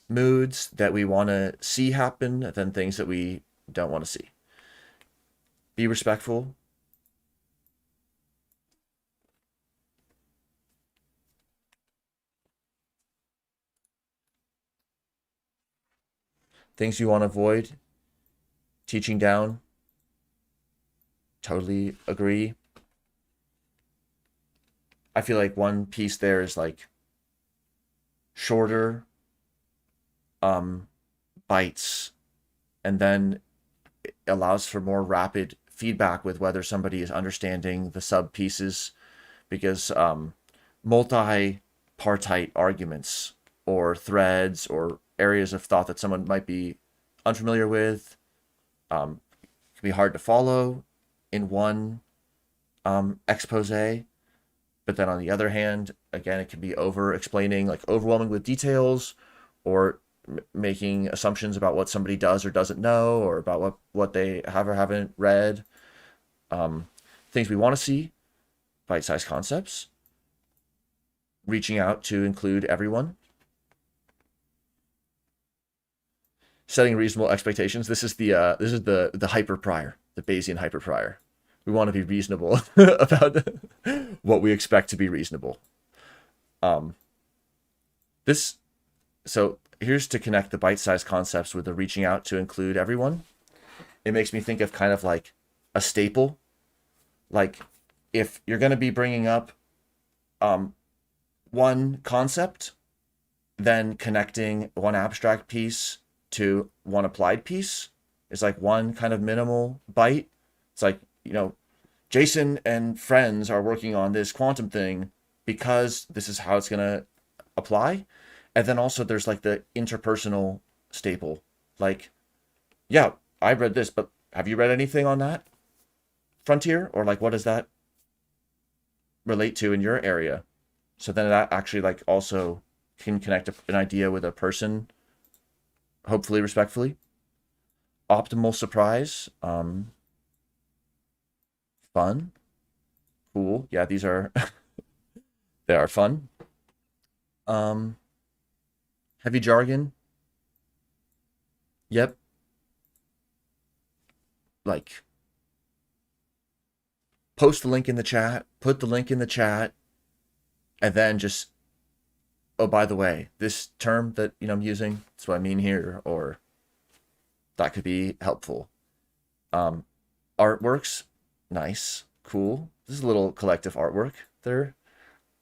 moods that we want to see happen than things that we don't want to see? Be respectful. Things you want to avoid. Teaching down. Totally agree. I feel like one piece there is like shorter bites, and then it allows for more rapid feedback with whether somebody is understanding the sub pieces, because multi-partite arguments or threads or areas of thought that someone might be unfamiliar with can be hard to follow in one expose. But then on the other hand, again, it can be over explaining, like overwhelming with details, or making assumptions about what somebody does or doesn't know, or about what they have or haven't read. Things we want to see, bite-sized concepts, reaching out to include everyone, setting reasonable expectations. This is the hyper prior, the Bayesian hyper prior. We want to be reasonable about what we expect to be reasonable. So here's to connect the bite-sized concepts with the reaching out to include everyone. It makes me think of kind of like a staple. Like if you're going to be bringing up one concept, then connecting one abstract piece to one applied piece is like one kind of minimal bite. It's like, Jason and friends are working on this quantum thing because this is how it's going to apply. And then also there's like the interpersonal staple. Like, yeah, I read this, but have you read anything on that frontier? Or like, what does that relate to in your area? So then that actually like also can connect an idea with a person, hopefully respectfully. Optimal surprise. Fun. Cool. Yeah, these are they are fun. Heavy jargon. Yep. Like post the link in the chat, put the link in the chat, and then just, oh, by the way, this term that I'm using, that's what I mean here, or that could be helpful. Artworks, nice, cool. This is a little collective artwork there.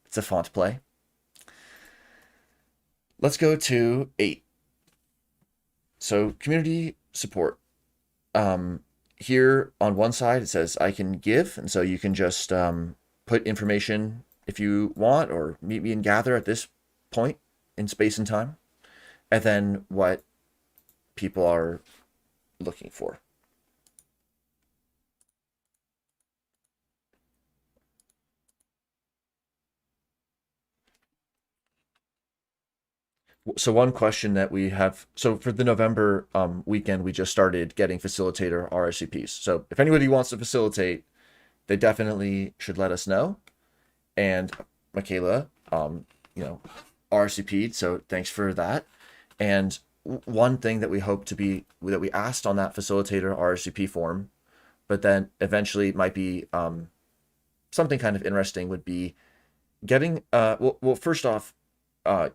It's a font play. Let's go to 8. So community support. Here on one side it says I can give, and so you can just put information if you want, or meet me and gather at this point in space and time, and then what people are looking for. So one question that we have, so for the November weekend, we just started getting facilitator RSVPs. So if anybody wants to facilitate, they definitely should let us know. And Michaela, you know, RSVP'd, so thanks for that. And one thing that we hope to be that we asked on that facilitator RSVP form, but then eventually it might be something kind of interesting would be getting well first off, uh,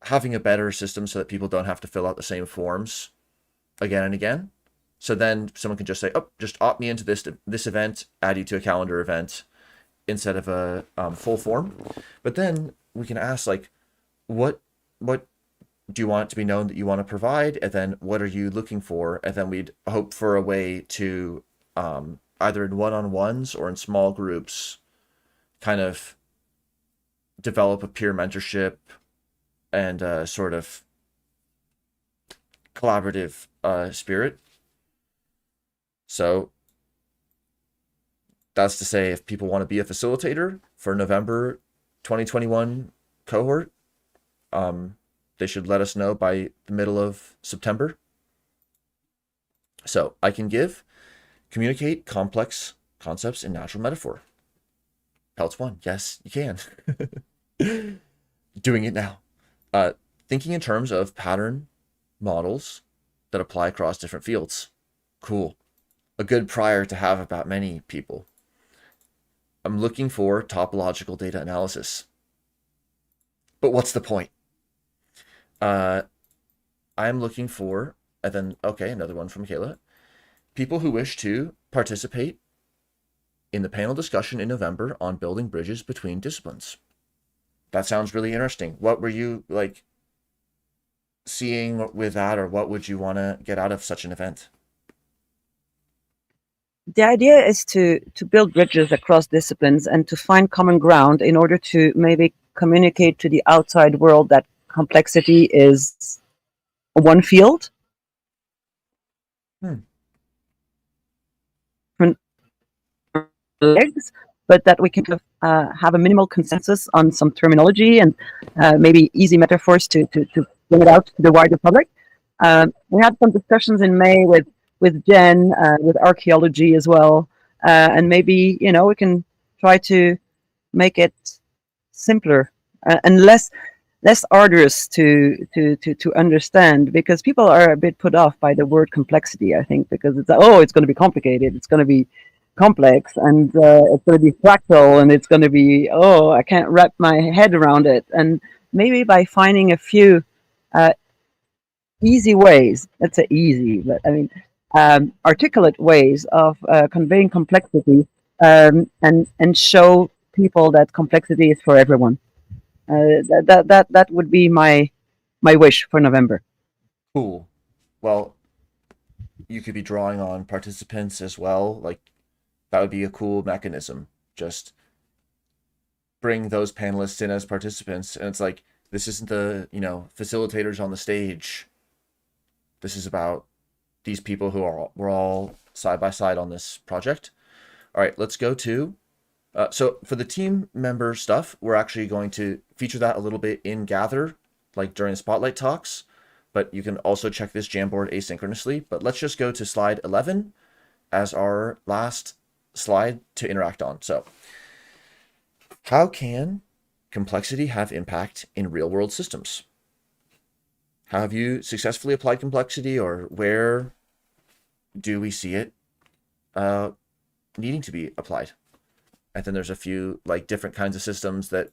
having a better system so that people don't have to fill out the same forms again and again. So then someone can just say, "Oh, just opt me into this event, add you to a calendar event," instead of a full form. But then we can ask like, what do you want it to be known that you want to provide, and then what are you looking for, and then we'd hope for a way to either in one-on-ones or in small groups, kind of develop a peer mentorship and sort of collaborative spirit. So that's to say, if people want to be a facilitator for November 2021 cohort, they should let us know by the middle of September. So I can communicate complex concepts in natural metaphor. Pelts 1, yes, you can. Doing it now. Uh, Thinking in terms of pattern models that apply across different fields. Cool. A good prior to have about many people. I'm looking for topological data analysis. But what's the point? I'm looking for, and then, okay, another one from Kayla. People who wish to participate in the panel discussion in November on building bridges between disciplines. That sounds really interesting. What were you like seeing with that, or what would you want to get out of such an event? The idea is to build bridges across disciplines and to find common ground in order to maybe communicate to the outside world that complexity is one field. Hmm. Legs, but that we can have a minimal consensus on some terminology and maybe easy metaphors to bring it out to the wider public. We had some discussions in May with Jen, with archaeology as well, and maybe we can try to make it simpler and less arduous to understand, because people are a bit put off by the word complexity, I think, because it's going to be complicated, it's going to be complex, and it's going to be fractal, and it's going to be I can't wrap my head around it. And maybe by finding a few easy ways, let's say easy, but I mean articulate ways of conveying complexity, and show people that complexity is for everyone. That would be my wish for November. Cool. Well, you could be drawing on participants as well. Like, that would be a cool mechanism. Just bring those panelists in as participants, and it's like, this isn't the facilitators on the stage. This is about these people we're all side by side on this project. All right, let's go to so for the team member stuff, we're actually going to feature that a little bit in Gather, like during the spotlight talks, but you can also check this Jamboard asynchronously. But let's just go to slide 11 as our last slide to interact on. So how can complexity have impact in real world systems? How have you successfully applied complexity, or where do we see it needing to be applied? And then there's a few like different kinds of systems that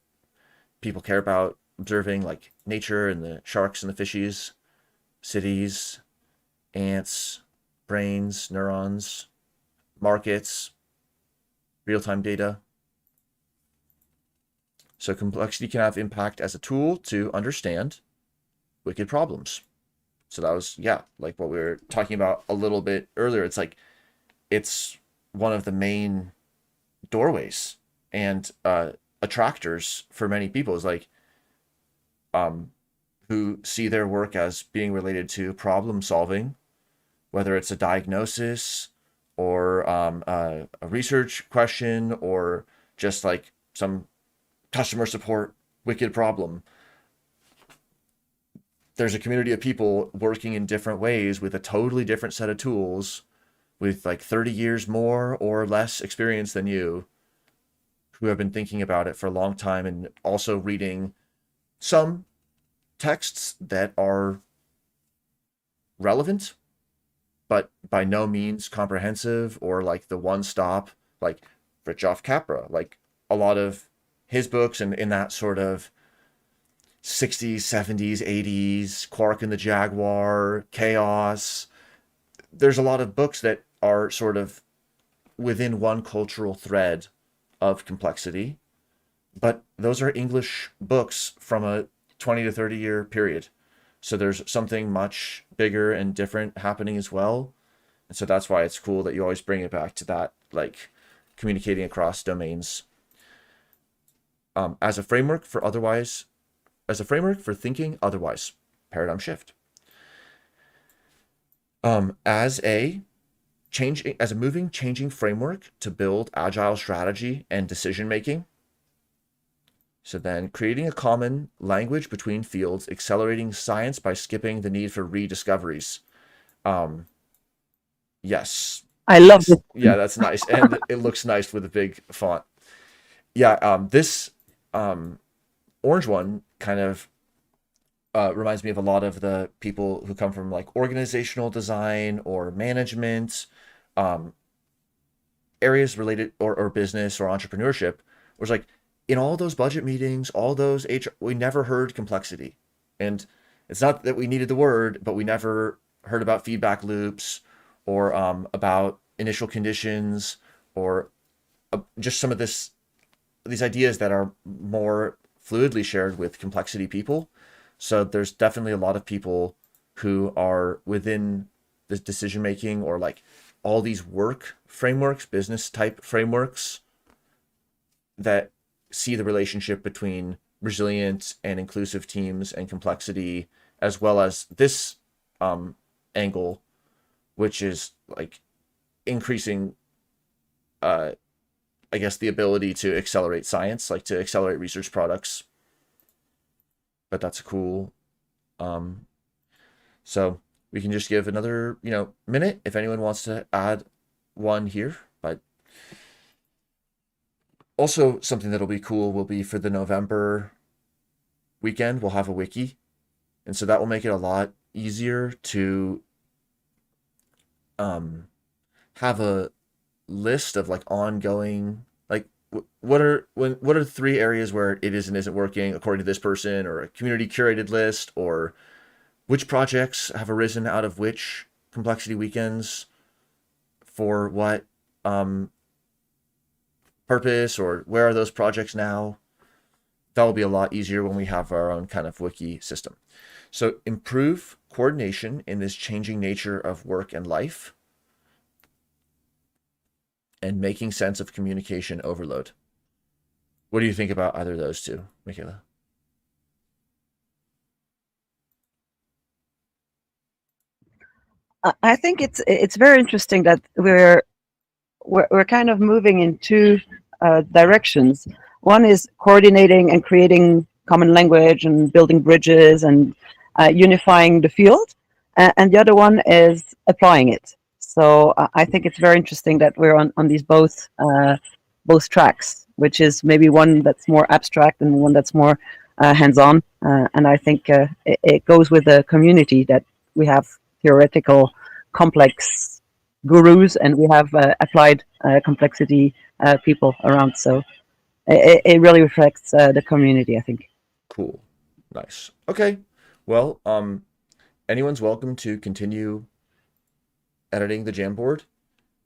people care about observing, like nature and the sharks and the fishies, cities, ants, brains, neurons, markets, real-time data. So complexity can have impact as a tool to understand wicked problems. So that was, yeah, like what we were talking about a little bit earlier. It's like, it's one of the main doorways and attractors for many people, is like who see their work as being related to problem solving, whether it's a diagnosis or a research question, or just like some customer support wicked problem. there's a community of people working in different ways with a totally different set of tools with like 30 years more or less experience than you, who have been thinking about it for a long time and also reading some texts that are relevant, but by no means comprehensive or like the one stop, like Fritjof Capra, like a lot of his books and in that sort of 60s, 70s, 80s, Quark and the Jaguar, Chaos. There's a lot of books that are sort of within one cultural thread of complexity, but those are English books from a 20 to 30 year period. So there's something much bigger and different happening as well. And so that's why it's cool that you always bring it back to that, like communicating across domains. As a framework for thinking otherwise, paradigm shift. As a moving, changing framework to build agile strategy and decision making. So then creating a common language between fields, accelerating science by skipping the need for rediscoveries. Yes. I love Nice. this. Yeah, that's nice. And it looks nice with a big font. Yeah, this orange one kind of reminds me of a lot of the people who come from like organizational design or management, um, areas related or business or entrepreneurship, was like in all those budget meetings, all those HR, we never heard complexity. And it's not that we needed the word, but we never heard about feedback loops or about initial conditions or just some of these ideas that are more fluidly shared with complexity people. So there's definitely a lot of people who are within this decision making or like all these work frameworks, business type frameworks that see the relationship between resilient and inclusive teams and complexity, as well as this angle, which is like increasing, I guess, the ability to accelerate science, like to accelerate research products. But that's cool. Um, so we can just give another, minute if anyone wants to add one here. But also something that'll be cool will be for the November weekend, we'll have a wiki. And so that will make it a lot easier to have a list of like ongoing, like what are 3 areas where it is and isn't working according to this person, or a community curated list, or which projects have arisen out of which complexity weekends for what purpose, or where are those projects now. That will be a lot easier when we have our own kind of wiki system. So improve coordination in this changing nature of work and life, and making sense of communication overload. What do you think about either of those two, Michaela? I think it's very interesting that we're kind of moving in two directions. One is coordinating and creating common language and building bridges and unifying the field, and the other one is applying it. So I think it's very interesting that we're on these both tracks, which is maybe one that's more abstract and one that's more hands-on. And I think it goes with the community that we have theoretical, complex gurus, and we have applied complexity people around. So it really reflects the community, I think. Cool. Nice. Okay. Well, anyone's welcome to continue editing the Jamboard.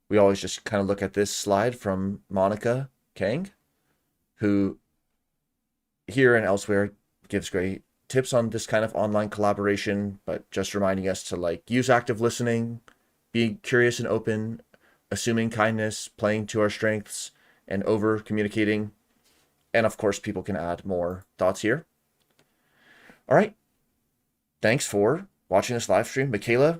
We always just kind of look at this slide from Monica Kang, who here and elsewhere gives great tips on this kind of online collaboration, but just reminding us to like use active listening, be curious and open, assuming kindness, playing to our strengths, and over communicating. And of course, people can add more thoughts here. All right. Thanks for watching this live stream. Michaela,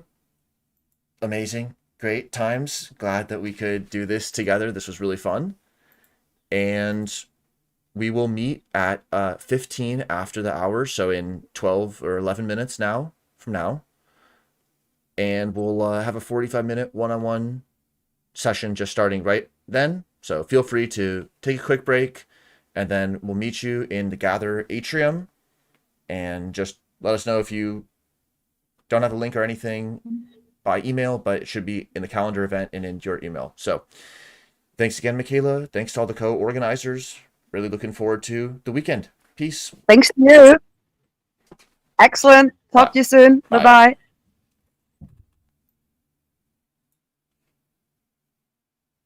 amazing. Great times. Glad that we could do this together. This was really fun. And we will meet at 15 after the hour, so in 12 or 11 minutes from now. And we'll have a 45-minute one-on-one session just starting right then. So feel free to take a quick break, and then we'll meet you in the Gather atrium. And just let us know if you don't have a link or anything by email, but it should be in the calendar event and in your email. So thanks again, Michaela. Thanks to all the co-organizers. Really looking forward to the weekend. Peace. Thanks to you. Excellent. Talk to you soon. Bye-bye.